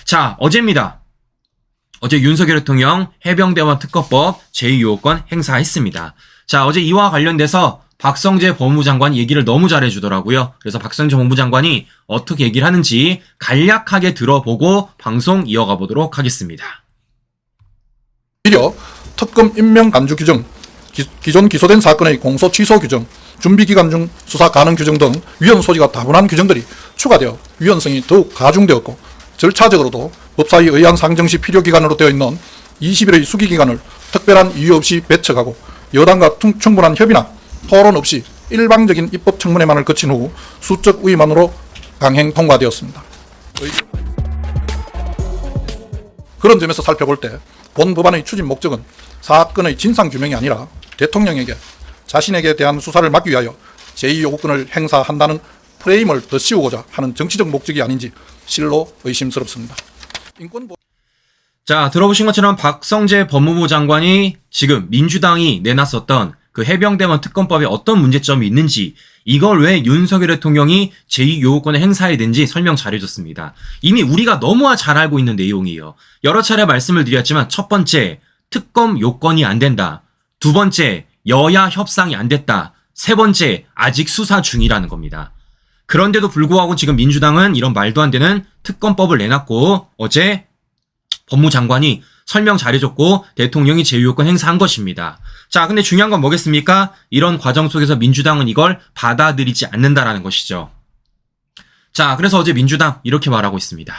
자, 어제입니다. 어제 윤석열 대통령 해병대원 특검법 제2요건 행사했습니다. 자, 어제 이와 관련돼서 박성재 법무부 장관이 얘기를 너무 잘해주더라고요. 그래서 박성재 법무부 장관이 어떻게 얘기를 하는지 간략하게 들어보고 방송 이어가 보도록 하겠습니다. 오히려 특검 임명 간주 규정, 기존 기소된 사건의 공소 취소 규정, 준비기간 중 수사 가능 규정 등 위헌 소지가 다분한 규정들이 추가되어 위헌성이 더욱 가중되었고, 절차적으로도 법사위 의안 상정 시 필요기간으로 되어 있는 20일의 수기기간을 특별한 이유 없이 배척하고 여당과 충분한 협의나 토론 없이 일방적인 입법 청문회만을 거친 후 수적 우위만으로 강행 통과되었습니다. 그런 점에서 살펴볼 때 본 법안의 추진 목적은 사건의 진상규명이 아니라 대통령에게 자신에게 대한 수사를 막기 위하여 제2요구권을 행사한다는 프레임을 더 씌우고자 하는 정치적 목적이 아닌지 실로 의심스럽습니다. 자, 들어보신 것처럼 박성재 법무부 장관이 지금 민주당이 내놨었던 그 해병대원 특검법에 어떤 문제점이 있는지, 이걸 왜 윤석열 대통령이 제2요구권을 행사해야 되는지 설명 잘해줬습니다. 이미 우리가 너무나 잘 알고 있는 내용이에요. 여러 차례 말씀을 드렸지만, 첫 번째, 특검 요건이 안 된다. 두 번째, 여야 협상이 안 됐다. 세 번째, 아직 수사 중이라는 겁니다. 그런데도 불구하고 지금 민주당은 이런 말도 안 되는 특검법을 내놨고, 어제 법무부 장관이 설명 잘해줬고 대통령이 제2요건 행사한 것입니다. 자, 근데 중요한 건 뭐겠습니까? 이런 과정 속에서 민주당은 이걸 받아들이지 않는다라는 것이죠. 자, 그래서 어제 민주당 이렇게 말하고 있습니다.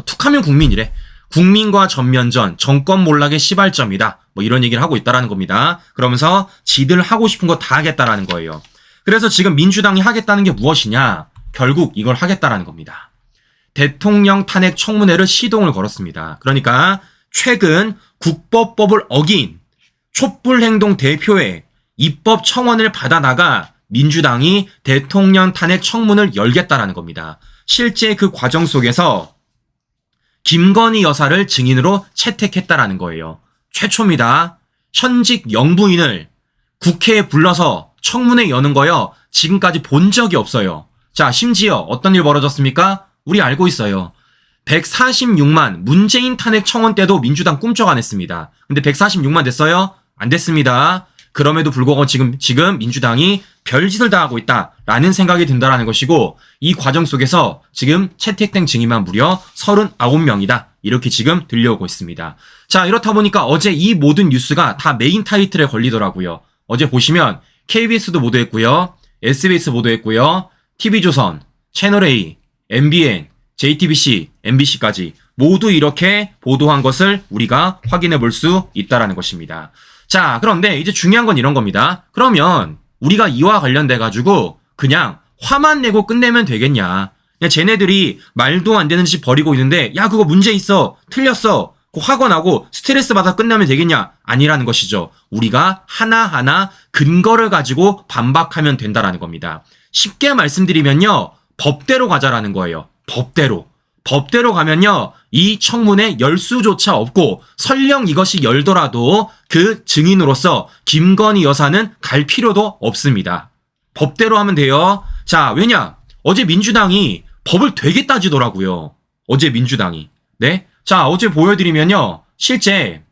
툭하면 국민이래. 국민과 전면전, 정권 몰락의 시발점이다. 이런 얘기를 하고 있다라는 겁니다. 그러면서 지들 하고 싶은 거 다 하겠다라는 거예요. 그래서 지금 민주당이 하겠다는 게 무엇이냐? 결국 이걸 하겠다라는 겁니다. 대통령 탄핵 청문회를 시동을 걸었습니다. 그러니까 최근 국법법을 어긴 촛불행동 대표의 입법 청원을 받아다가 민주당이 대통령 탄핵 청문을 열겠다라는 겁니다. 실제 그 과정 속에서 김건희 여사를 증인으로 채택했다라는 거예요. 최초입니다. 현직 영부인을 국회에 불러서 청문회 여는 거요. 지금까지 본 적이 없어요. 자, 심지어 어떤 일 벌어졌습니까? 우리 알고 있어요. 146만 문재인 탄핵 청원 때도 민주당 꿈쩍 안 했습니다. 근데 146만 됐어요? 안 됐습니다. 그럼에도 불구하고 지금 민주당이 별짓을 다 하고 있다라는 생각이 든다라는 것이고, 이 과정 속에서 지금 채택된 증인만 무려 39명이다. 이렇게 지금 들려오고 있습니다. 자, 이렇다 보니까 어제 이 모든 뉴스가 다 메인 타이틀에 걸리더라고요. 어제 보시면 KBS도 보도했고요. SBS 보도했고요. TV조선, 채널A, MBN, JTBC, MBC까지 모두 이렇게 보도한 것을 우리가 확인해 볼 수 있다라는 것입니다. 자, 그런데 이제 중요한 건 이런 겁니다. 그러면 우리가 이와 관련돼 가지고 그냥 화만 내고 끝내면 되겠냐? 그냥 쟤네들이 말도 안 되는 짓 벌이고 있는데, 야, 그거 문제 있어, 틀렸어, 그거 화가 나고 스트레스 받아 끝나면 되겠냐? 아니라는 것이죠. 우리가 하나하나 근거를 가지고 반박하면 된다라는 겁니다. 쉽게 말씀드리면요, 법대로 가자라는 거예요. 법대로 가면요, 이 청문회 열 수조차 없고, 설령 이것이 열더라도 그 증인으로서 김건희 여사는 갈 필요도 없습니다. 법대로 하면 돼요. 자, 왜냐? 어제 민주당이 법을 되게 따지더라고요. 어제 민주당이. 네? 자, 어제 보여드리면요, 실제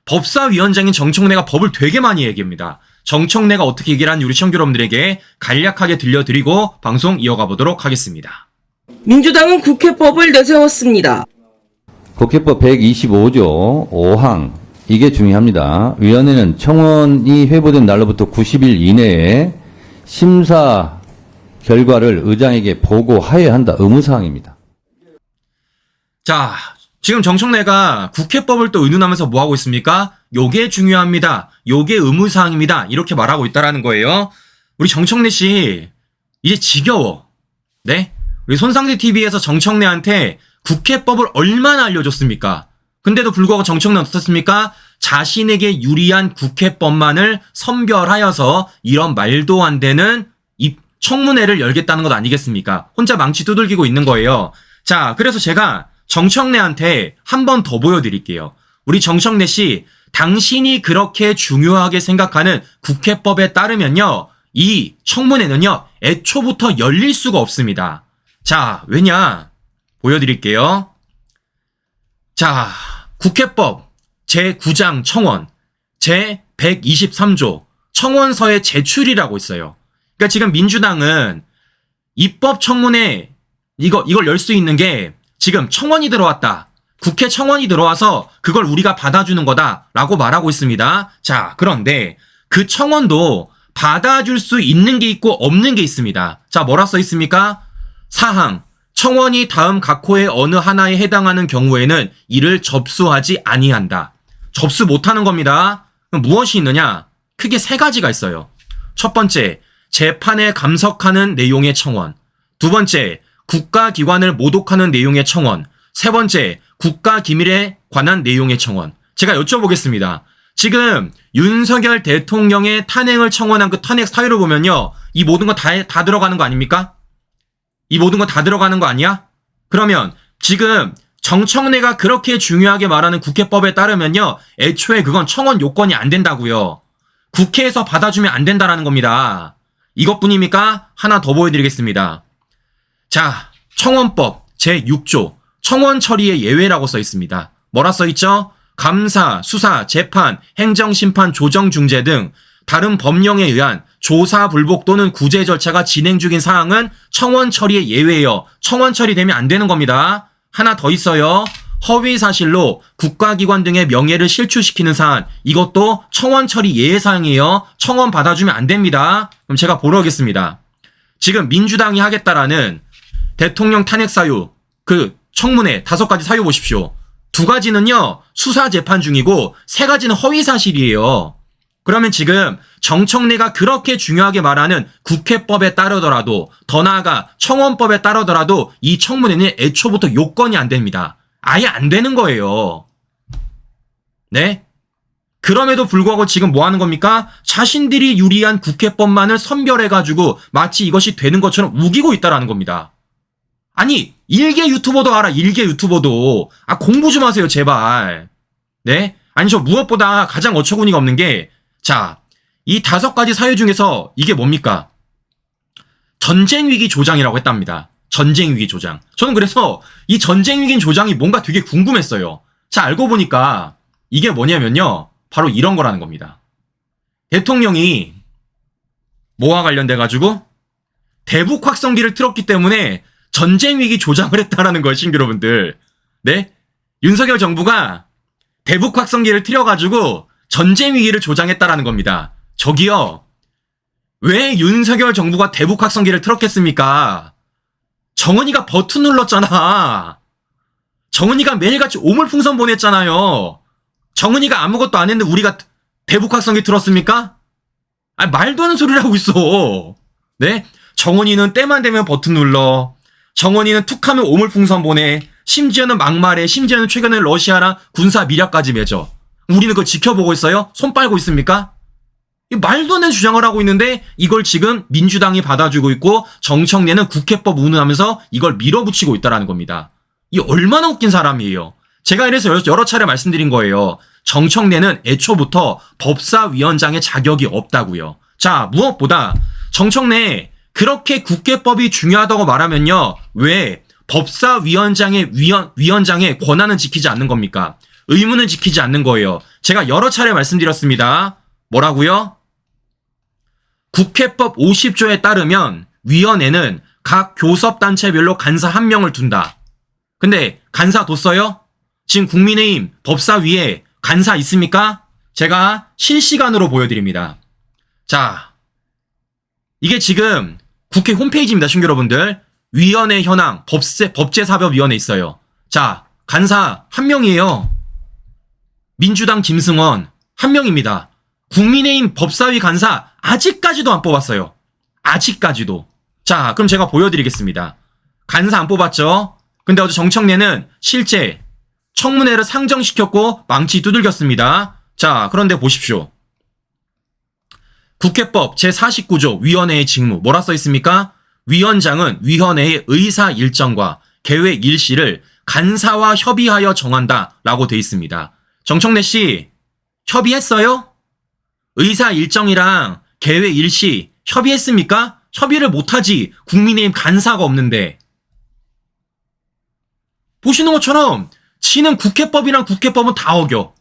법사위원장인 정청래가 법을 되게 많이 얘기합니다. 정청래가 어떻게 얘기를 하는지 우리 시청자 여러분들에게 간략하게 들려드리고 방송 이어가 보도록 하겠습니다. 민주당은 국회법을 내세웠습니다. 국회법 125조 5항, 이게 중요합니다. 위원회는 청원이 회부된 날로부터 90일 이내에 심사 결과를 의장에게 보고하여야 한다. 의무사항입니다. 자, 지금 정청래가 국회법을 또 의논하면서 뭐 하고 있습니까? 요게 중요합니다. 요게 의무사항입니다. 이렇게 말하고 있다라는 거예요. 우리 정청래 씨 이제 지겨워. 네? 우리 손상대 TV에서 정청래한테 국회법을 얼마나 알려줬습니까? 근데도 불구하고 정청래는 어떻습니까? 자신에게 유리한 국회법만을 선별하여서 이런 말도 안 되는 이 청문회를 열겠다는 것 아니겠습니까? 혼자 망치 두들기고 있는 거예요. 자, 그래서 제가 정청래한테 한 번 더 보여드릴게요. 우리 정청래 씨, 당신이 그렇게 중요하게 생각하는 국회법에 따르면요, 이 청문회는요, 애초부터 열릴 수가 없습니다. 자, 왜냐? 보여드릴게요. 자, 국회법 제9장 청원 제123조 청원서의 제출이라고 있어요. 그러니까 지금 민주당은 입법 청문회 이걸 열 수 있는 게 지금 청원이 들어왔다. 국회 청원이 들어와서 그걸 우리가 받아주는 거다라고 말하고 있습니다. 자, 그런데 그 청원도 받아줄 수 있는 게 있고 없는 게 있습니다. 자, 뭐라 써 있습니까? 사항, 청원이 다음 각 호의 어느 하나에 해당하는 경우에는 이를 접수하지 아니한다. 접수 못하는 겁니다. 그럼 무엇이 있느냐? 크게 세 가지가 있어요. 첫 번째, 재판에 감석하는 내용의 청원. 두 번째, 국가기관을 모독하는 내용의 청원. 세 번째, 국가기밀에 관한 내용의 청원. 제가 여쭤보겠습니다. 지금 윤석열 대통령의 탄핵을 청원한 그 탄핵 사유를 보면요, 이 모든 거 다 들어가는 거 아닙니까? 이 모든 거 다 들어가는 거 아니야? 그러면 지금 정청래가 그렇게 중요하게 말하는 국회법에 따르면요, 애초에 그건 청원 요건이 안 된다고요. 국회에서 받아주면 안 된다라는 겁니다. 이것뿐입니까? 하나 더 보여드리겠습니다. 자, 청원법 제6조 청원 처리의 예외라고 써 있습니다. 뭐라 써 있죠? 감사, 수사, 재판, 행정심판, 조정중재 등 다른 법령에 의한 조사 불복 또는 구제 절차가 진행 중인 사항은 청원 처리의 예외예요. 청원 처리되면 안 되는 겁니다. 하나 더 있어요. 허위 사실로 국가기관 등의 명예를 실추시키는 사안, 이것도 청원 처리 예외 사항이에요. 청원 받아주면 안 됩니다. 그럼 제가 보러 오겠습니다. 지금 민주당이 하겠다라는 대통령 탄핵 사유, 그 청문회 5가지 사유 보십시오. 2가지는요, 수사 재판 중이고 3가지는 허위 사실이에요. 그러면 지금 정청래가 그렇게 중요하게 말하는 국회법에 따르더라도, 더 나아가 청원법에 따르더라도 이 청문회는 애초부터 요건이 안 됩니다. 아예 안 되는 거예요. 네? 그럼에도 불구하고 지금 뭐 하는 겁니까? 자신들이 유리한 국회법만을 선별해가지고 마치 이것이 되는 것처럼 우기고 있다라는 겁니다. 아니, 일개 유튜버도 알아, 일개 유튜버도. 아, 공부 좀 하세요, 제발. 네? 아니, 저 무엇보다 가장 어처구니가 없는 게, 자, 이 5가지 사유 중에서 이게 뭡니까? 전쟁 위기 조장이라고 했답니다. 전쟁 위기 조장. 저는 그래서 이 전쟁 위기 조장이 뭔가 되게 궁금했어요. 자, 알고 보니까 이게 뭐냐면요, 바로 이런 거라는 겁니다. 대통령이 뭐와 관련돼가지고 대북 확성기를 틀었기 때문에 전쟁 위기 조장을 했다라는 거예요, 신규 여러분들. 네? 윤석열 정부가 대북 확성기를 틀어가지고 전쟁 위기를 조장했다라는 겁니다. 저기요, 왜 윤석열 정부가 대북 확성기를 틀었겠습니까? 정은이가 버튼 눌렀잖아. 정은이가 매일같이 오물풍선 보냈잖아요. 정은이가 아무것도 안 했는데 우리가 대북 확성기 틀었습니까? 아, 말도 안 되는 소리를 하고 있어. 네? 정은이는 때만 되면 버튼 눌러. 정은이는 툭하면 오물풍선 보내. 심지어는 막말해. 심지어는 최근에 러시아랑 군사 미략까지 맺어. 우리는 그거 지켜보고 있어요? 손 빨고 있습니까? 말도 안 되는 주장을 하고 있는데 이걸 지금 민주당이 받아주고 있고 정청래는 국회법 운운하면서 이걸 밀어붙이고 있다는 겁니다. 이 얼마나 웃긴 사람이에요. 제가 이래서 여러 차례 말씀드린 거예요. 정청래는 애초부터 법사위원장의 자격이 없다고요. 자, 무엇보다 정청래 그렇게 국회법이 중요하다고 말하면요, 왜 법사위원장의 위원장의 권한은 지키지 않는 겁니까? 의무는 지키지 않는 거예요. 제가 여러 차례 말씀드렸습니다. 뭐라고요? 국회법 50조에 따르면 위원회는 각 교섭단체별로 간사 1명을 둔다. 근데 간사 뒀어요? 지금 국민의힘 법사위에 간사 있습니까? 제가 실시간으로 보여드립니다. 자, 이게 지금 국회 홈페이지입니다, 신규 여러분들. 위원회 현황, 법제사법위원회 있어요. 자, 간사 1명이에요. 민주당 김승원 1명입니다. 국민의힘 법사위 간사 아직까지도 안 뽑았어요. 아직까지도. 자, 그럼 제가 보여드리겠습니다. 간사 안 뽑았죠? 근데 어제 정청래는 실제 청문회를 상정시켰고 망치 두들겼습니다. 자, 그런데 보십시오. 국회법 제49조 위원회의 직무 뭐라 써 있습니까? 위원장은 위원회의 의사 일정과 계획 일시를 간사와 협의하여 정한다 라고 돼 있습니다. 정청래 씨, 협의했어요? 의사 일정이랑 계획 일시 협의했습니까? 협의를 못하지. 국민의힘 간사가 없는데. 보시는 것처럼 지는 국회법이랑 국회법은 다 어겨.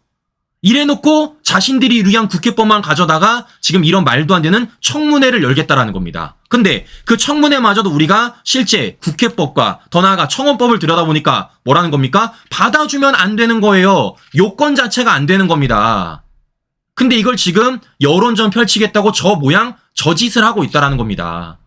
이래놓고 자신들이 위한 국회법만 가져다가 지금 이런 말도 안 되는 청문회를 열겠다라는 겁니다. 근데 그 청문회마저도 우리가 실제 국회법과 더 나아가 청원법을 들여다보니까 뭐라는 겁니까? 받아주면 안 되는 거예요. 요건 자체가 안 되는 겁니다. 근데 이걸 지금 여론전 펼치겠다고 저 모양 저 짓을 하고 있다라는 겁니다.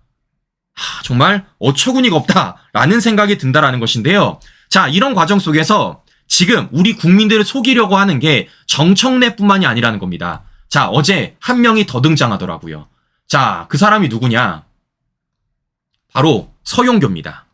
정말 어처구니가 없다라는 생각이 든다라는 것인데요. 자, 이런 과정 속에서 지금 우리 국민들을 속이려고 하는 게 정청래뿐만이 아니라는 겁니다. 자, 어제 한 명이 더 등장하더라고요. 자, 그 사람이 누구냐? 바로 서용교입니다.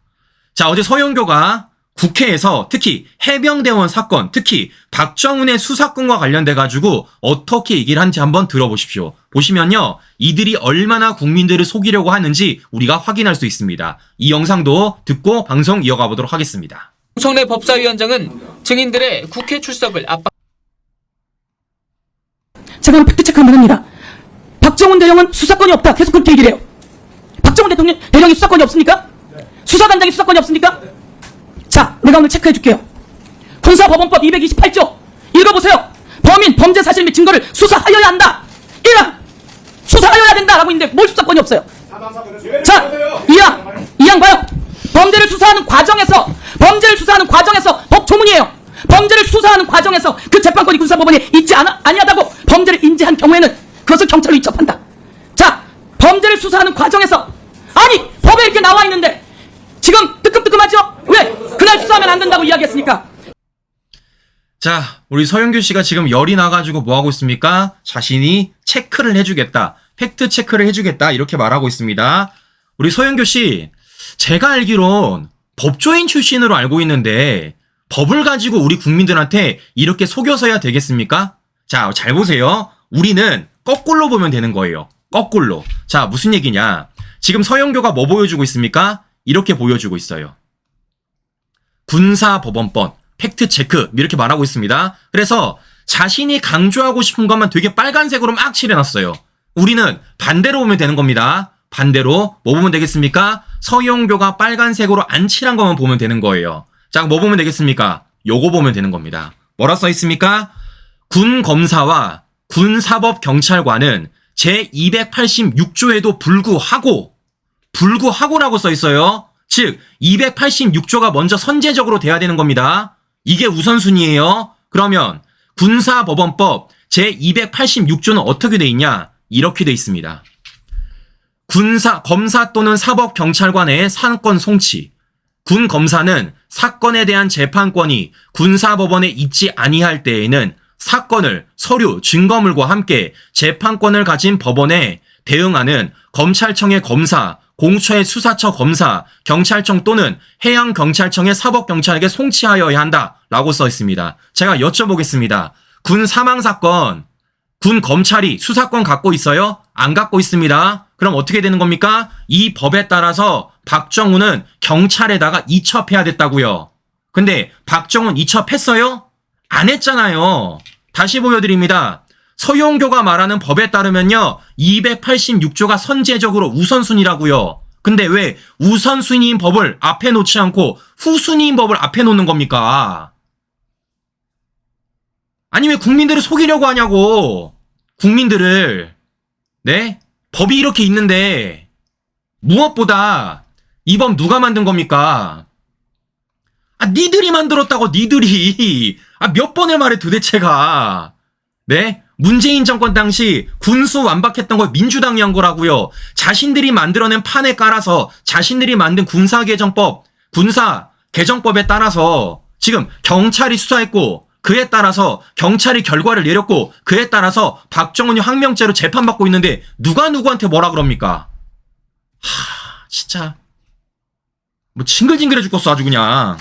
자, 어제 서용교가 국회에서 특히 해병대원 사건, 특히 박정훈의 수사건과 관련돼 가지고 어떻게 얘기를 하는지 한번 들어보십시오. 보시면요, 이들이 얼마나 국민들을 속이려고 하는지 우리가 확인할 수 있습니다. 이 영상도 듣고 방송 이어가 보도록 하겠습니다. 정청래 법사위원장은 증인들의 국회 출석을 압박. 제가 팩트체크 한번 합니다. 박정훈 대령은 수사권이 없다. 계속 그렇게 얘기를 해요. 박정훈 대령이 수사권이 없습니까? 수사단장이 수사권이 없습니까? 자, 내가 오늘 체크해 줄게요. 군사법원법 228조 읽어보세요. 범인, 범죄 사실 및 증거를 수사하여야 한다. 1항 수사하여야 된다라고 있는데 뭘 수사권이 없어요? 자, 2항 봐요. 범죄를 수사하는 과정에서 법 조문이에요. 범죄를 수사하는 과정에서 그 재판권이 군사법원에 있지 아니하다고 범죄를 인지한 경우에는 그것을 경찰로 이첩한다. 자, 범죄를 수사하는 과정에서 아니 법에 이렇게 나와 있는데 지금 뜨끔뜨끔하죠? 왜? 그날 수사하면 안 된다고 이야기했으니까. 자, 우리 서영교 씨가 지금 열이 나가지고 뭐 하고 있습니까? 자신이 체크를 해주겠다. 팩트 체크를 해주겠다. 이렇게 말하고 있습니다. 우리 서영교 씨, 제가 알기론 법조인 출신으로 알고 있는데 법을 가지고 우리 국민들한테 이렇게 속여서야 되겠습니까? 자, 잘 보세요. 우리는 거꾸로 보면 되는 거예요. 거꾸로. 자, 무슨 얘기냐? 지금 서영교가 뭐 보여주고 있습니까? 이렇게 보여주고 있어요. 군사법원법, 팩트체크 이렇게 말하고 있습니다. 그래서 자신이 강조하고 싶은 것만 되게 빨간색으로 막 칠해놨어요. 우리는 반대로 보면 되는 겁니다. 반대로 뭐 보면 되겠습니까? 서영교가 빨간색으로 안 칠한 것만 보면 되는 거예요. 자, 뭐 보면 되겠습니까? 요거 보면 되는 겁니다. 뭐라 써 있습니까? 군검사와 군사법경찰관은 제286조에도 불구하고라고 써 있어요. 즉 286조가 먼저 선제적으로 돼야 되는 겁니다. 이게 우선순위예요. 그러면 군사법원법 제286조는 어떻게 돼 있냐? 이렇게 돼 있습니다. 검사 또는 사법경찰관의 사건 송치. 군검사는 사건에 대한 재판권이 군사법원에 있지 아니할 때에는 사건을 서류, 증거물과 함께 재판권을 가진 법원에 대응하는 검찰청의 검사, 공처의 수사처 검사, 경찰청 또는 해양경찰청의 사법경찰에게 송치하여야 한다라고 써 있습니다. 제가 여쭤보겠습니다. 군 사망사건, 군 검찰이 수사권 갖고 있어요? 안 갖고 있습니다. 그럼 어떻게 되는 겁니까? 이 법에 따라서 박정훈은 경찰에다가 이첩해야 됐다고요. 근데 박정훈 이첩했어요? 안 했잖아요. 다시 보여드립니다. 서용교가 말하는 법에 따르면요, 286조가 선제적으로 우선순위라고요. 근데 왜 우선순위인 법을 앞에 놓지 않고 후순위인 법을 앞에 놓는 겁니까? 아니 왜 국민들을 속이려고 하냐고. 국민들을. 네? 법이 이렇게 있는데 무엇보다 이 법 누가 만든 겁니까? 니들이 만들었다고. 니들이. 몇 번을 말해 도대체가. 네? 문재인 정권 당시 군수 완박했던 걸 민주당이 한 거라고요. 자신들이 만들어낸 판에 깔아서 자신들이 만든 군사개정법, 군사개정법에 따라서 지금 경찰이 수사했고 그에 따라서 경찰이 결과를 내렸고 그에 따라서 박정훈이 항명죄로 재판받고 있는데 누가 누구한테 뭐라 그럽니까? 진짜 뭐 징글징글해 죽겠어 아주 그냥.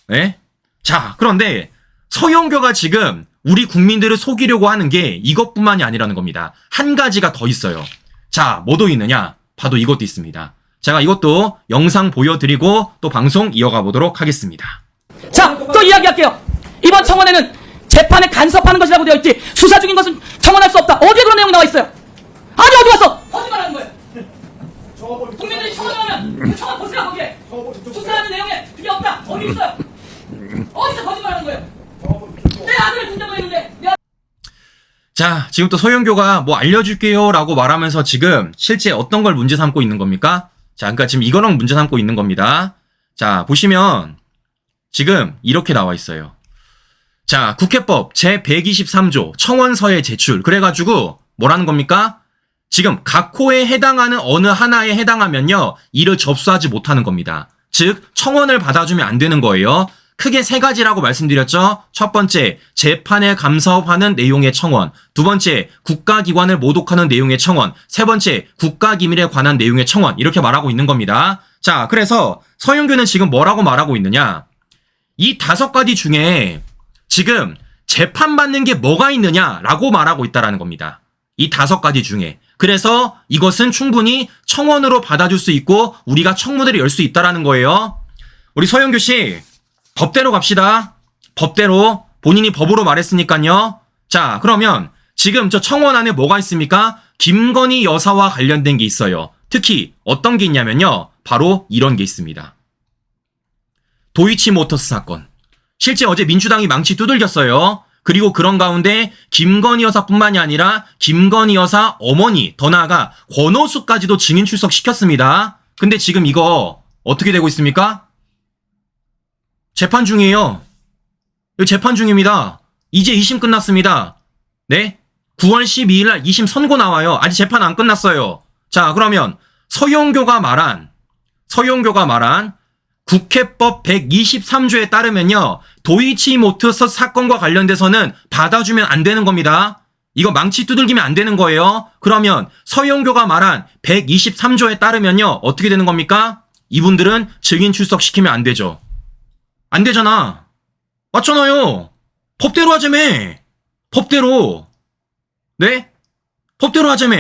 네? 자, 그런데 서영교가 지금 우리 국민들을 속이려고 하는 게 이것뿐만이 아니라는 겁니다. 한 가지가 더 있어요. 자, 뭐도 있느냐? 봐도 이것도 있습니다. 제가 이것도 영상 보여드리고 또 방송 이어가 보도록 하겠습니다. 자, 또 이야기할게요. 이번 청원에는 재판에 간섭하는 것이라고 되어 있지 수사 중인 것은 청원할 수 없다. 어디에 그런 내용이 나와 있어요? 아니 어디 갔어? 거짓말하는 거예요. 국민들이 청원을 하면 그 청원 보세요. 거기에 수사하는 내용에 그게 없다. 어디 있어요? 어디서 거짓말하는 거예요? 내 아들을 군대 보내는데 내 자, 지금 또 서영교가 뭐 알려줄게요 라고 말하면서 지금 실제 어떤 걸 문제 삼고 있는 겁니까? 자, 그러니까 지금 이거랑 문제 삼고 있는 겁니다. 자, 보시면 지금 이렇게 나와 있어요. 자, 국회법 제123조 청원서의 제출. 그래가지고 뭐라는 겁니까? 지금 각 호에 해당하는 어느 하나에 해당하면요, 이를 접수하지 못하는 겁니다. 즉 청원을 받아주면 안 되는 거예요. 크게 세 가지라고 말씀드렸죠. 첫 번째, 재판에 감사하는 내용의 청원. 두 번째, 국가기관을 모독하는 내용의 청원. 세 번째, 국가기밀에 관한 내용의 청원. 이렇게 말하고 있는 겁니다. 자, 그래서 서영교는 지금 뭐라고 말하고 있느냐. 이 5가지 중에 지금 재판받는 게 뭐가 있느냐라고 말하고 있다라는 겁니다. 이 5가지 중에. 그래서 이것은 충분히 청원으로 받아줄 수 있고 우리가 청문회를 열 수 있다라는 거예요. 우리 서영교 씨, 법대로 갑시다. 법대로. 본인이 법으로 말했으니까요. 자, 그러면 지금 저 청원 안에 뭐가 있습니까? 김건희 여사와 관련된 게 있어요. 특히 어떤 게 있냐면요. 바로 이런 게 있습니다. 도이치모터스 사건. 실제 어제 민주당이 망치 두들겼어요. 그리고 그런 가운데 김건희 여사뿐만이 아니라 김건희 여사 어머니, 더 나아가 권오수까지도 증인 출석시켰습니다. 근데 지금 이거 어떻게 되고 있습니까? 재판 중이에요. 이거 재판 중입니다. 이제 2심 끝났습니다. 네? 9월 12일 날 2심 선고 나와요. 아직 재판 안 끝났어요. 자, 그러면 서영교가 말한 국회법 123조에 따르면요, 도이치모터스 사건과 관련돼서는 받아주면 안 되는 겁니다. 이거 망치 두들기면 안 되는 거예요. 그러면 서영교가 말한 123조에 따르면요, 어떻게 되는 겁니까? 이분들은 증인 출석시키면 안 되죠. 안 되잖아. 맞잖아요. 법대로 하자며. 법대로. 네? 법대로 하자며.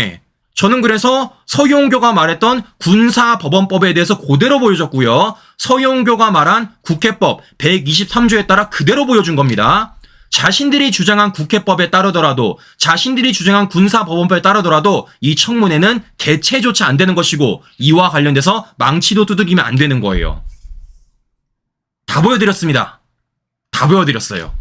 저는 그래서 서영교가 말했던 군사법원법에 대해서 그대로 보여줬고요. 서영교가 말한 국회법 123조에 따라 그대로 보여준 겁니다. 자신들이 주장한 국회법에 따르더라도, 자신들이 주장한 군사법원법에 따르더라도 이 청문회는 개최조차 안 되는 것이고 이와 관련돼서 망치도 두들기면 안 되는 거예요. 다 보여드렸습니다. 다 보여드렸어요.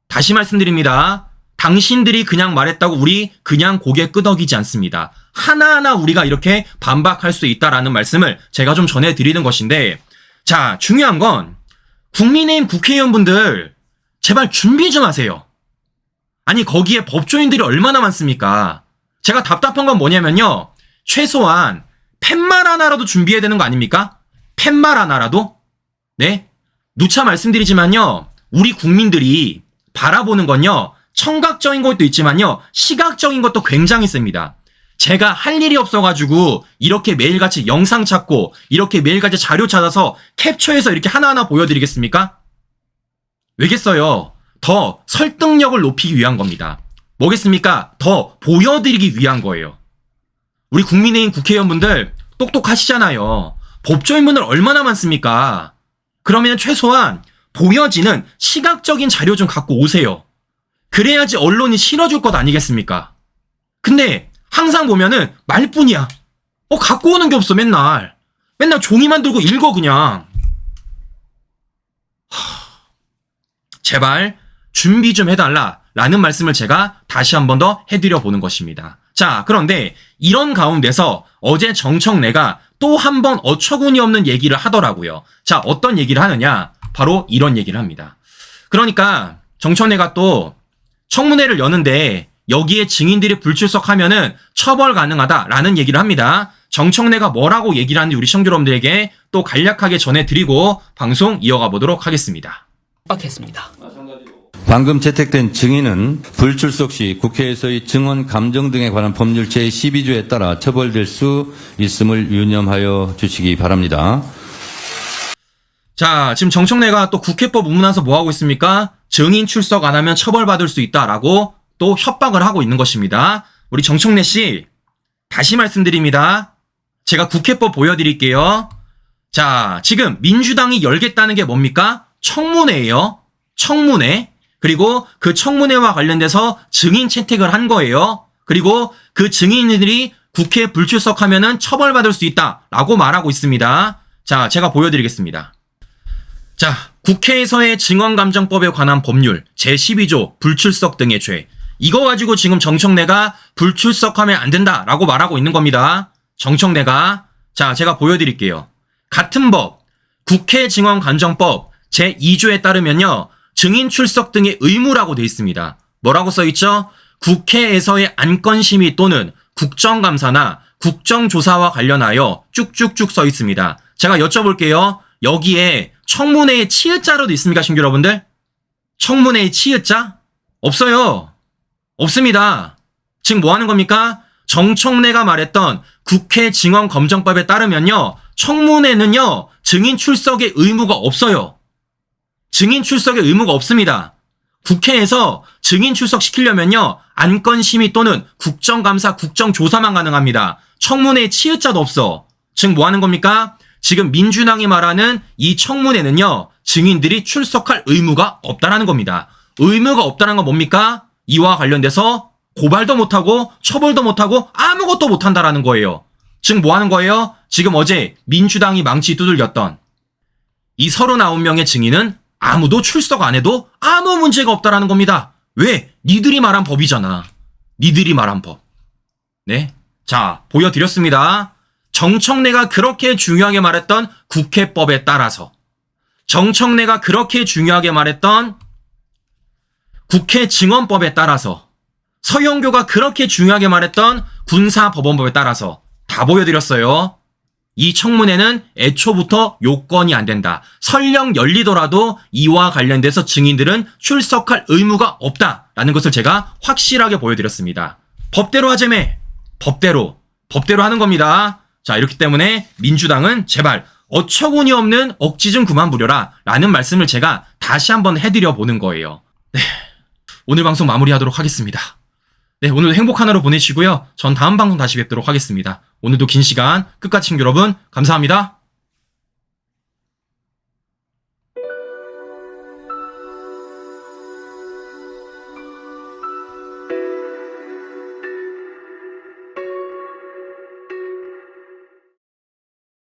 다시 말씀드립니다. 당신들이 그냥 말했다고 우리 그냥 고개 끄덕이지 않습니다. 하나하나 우리가 이렇게 반박할 수 있다라는 말씀을 제가 좀 전해드리는 것인데, 자, 중요한 건 국민의힘 국회의원분들 제발 준비 좀 하세요. 아니, 거기에 법조인들이 얼마나 많습니까? 제가 답답한 건 뭐냐면요, 최소한 팻말 하나라도 준비해야 되는 거 아닙니까? 팻말 하나라도? 네? 누차 말씀드리지만요, 우리 국민들이 바라보는 건요, 청각적인 것도 있지만요, 시각적인 것도 굉장히 셉니다. 제가 할 일이 없어가지고 이렇게 매일같이 영상 찾고 이렇게 매일같이 자료 찾아서 캡처해서 이렇게 하나하나 보여드리겠습니까? 왜겠어요? 더 설득력을 높이기 위한 겁니다. 뭐겠습니까? 더 보여드리기 위한 거예요. 우리 국민의힘 국회의원분들 똑똑하시잖아요. 법조인분들 얼마나 많습니까? 그러면 최소한 보여지는 시각적인 자료 좀 갖고 오세요. 그래야지 언론이 실어줄 것 아니겠습니까? 근데 항상 보면은 말뿐이야. 갖고 오는 게 없어. 맨날 종이만 들고 읽어 그냥. 제발 준비 좀 해달라 라는 말씀을 제가 다시 한 번 더 해드려 보는 것입니다. 자, 그런데 이런 가운데서 어제 정청래가 또 한 번 어처구니 없는 얘기를 하더라고요. 자, 어떤 얘기를 하느냐? 바로 이런 얘기를 합니다. 그러니까 정청래가 또 청문회를 여는데 여기에 증인들이 불출석하면은 처벌 가능하다라는 얘기를 합니다. 정청래가 뭐라고 얘기를 하는지 우리 시청자 여러분들에게 또 간략하게 전해드리고 방송 이어가 보도록 하겠습니다. 빡했습니다. 방금 채택된 증인은 불출석 시 국회에서의 증언 감정 등에 관한 법률 제12조에 따라 처벌될 수 있음을 유념하여 주시기 바랍니다. 자, 지금 정청래가 또 국회법 문문에서 뭐 하고 있습니까? 증인 출석 안 하면 처벌받을 수 있다라고 또 협박을 하고 있는 것입니다. 우리 정청래 씨, 다시 말씀드립니다. 제가 국회법 보여드릴게요. 자, 지금 민주당이 열겠다는 게 뭡니까? 청문회예요. 청문회. 그리고 그 청문회와 관련돼서 증인 채택을 한 거예요. 그리고 그 증인들이 국회에 불출석하면은 처벌받을 수 있다라고 말하고 있습니다. 자, 제가 보여드리겠습니다. 자, 국회에서의 증언감정법에 관한 법률 제12조 불출석 등의 죄. 이거 가지고 지금 정청래가 불출석하면 안 된다라고 말하고 있는 겁니다. 정청래가. 자, 제가 보여드릴게요. 같은 법, 국회 증언감정법 제2조에 따르면요. 증인 출석 등의 의무라고 돼 있습니다. 뭐라고 써 있죠? 국회에서의 안건심의 또는 국정감사나 국정조사와 관련하여 쭉쭉쭉 써 있습니다. 제가 여쭤볼게요. 여기에 청문회의 치읓자로도 있습니까, 신규 여러분들? 청문회의 치읓자? 없어요. 없습니다. 지금 뭐 하는 겁니까? 정청래가 말했던 국회 증언검증법에 따르면요. 청문회는요. 증인 출석의 의무가 없어요. 증인 출석의 의무가 없습니다. 국회에서 증인 출석시키려면요. 안건심의 또는 국정감사, 국정조사만 가능합니다. 청문회의 치읓자도 없어. 지금 뭐 하는 겁니까? 지금 민주당이 말하는 이 청문회는요. 증인들이 출석할 의무가 없다라는 겁니다. 의무가 없다는 건 뭡니까? 이와 관련돼서 고발도 못하고 처벌도 못하고 아무것도 못한다라는 거예요. 지금 뭐 하는 거예요? 지금 어제 민주당이 망치 두들겼던 이 39명의 증인은 아무도 출석 안 해도 아무 문제가 없다라는 겁니다. 왜? 니들이 말한 법이잖아. 니들이 말한 법. 네. 자, 보여드렸습니다. 정청래가 그렇게 중요하게 말했던 국회법에 따라서, 정청래가 그렇게 중요하게 말했던 국회 증언법에 따라서, 서영교가 그렇게 중요하게 말했던 군사법원법에 따라서 다 보여드렸어요. 이 청문회는 애초부터 요건이 안 된다. 설령 열리더라도 이와 관련돼서 증인들은 출석할 의무가 없다라는 것을 제가 확실하게 보여드렸습니다. 법대로 하자며. 법대로 하는 겁니다. 자, 이렇기 때문에 민주당은 제발 어처구니 없는 억지 좀 그만 부려라 라는 말씀을 제가 다시 한번 해드려 보는 거예요. 네, 오늘 방송 마무리하도록 하겠습니다. 네, 오늘도 행복한 하루 보내시고요. 전 다음 방송 다시 뵙도록 하겠습니다. 오늘도 긴 시간 끝까지 시청자 여러분 감사합니다.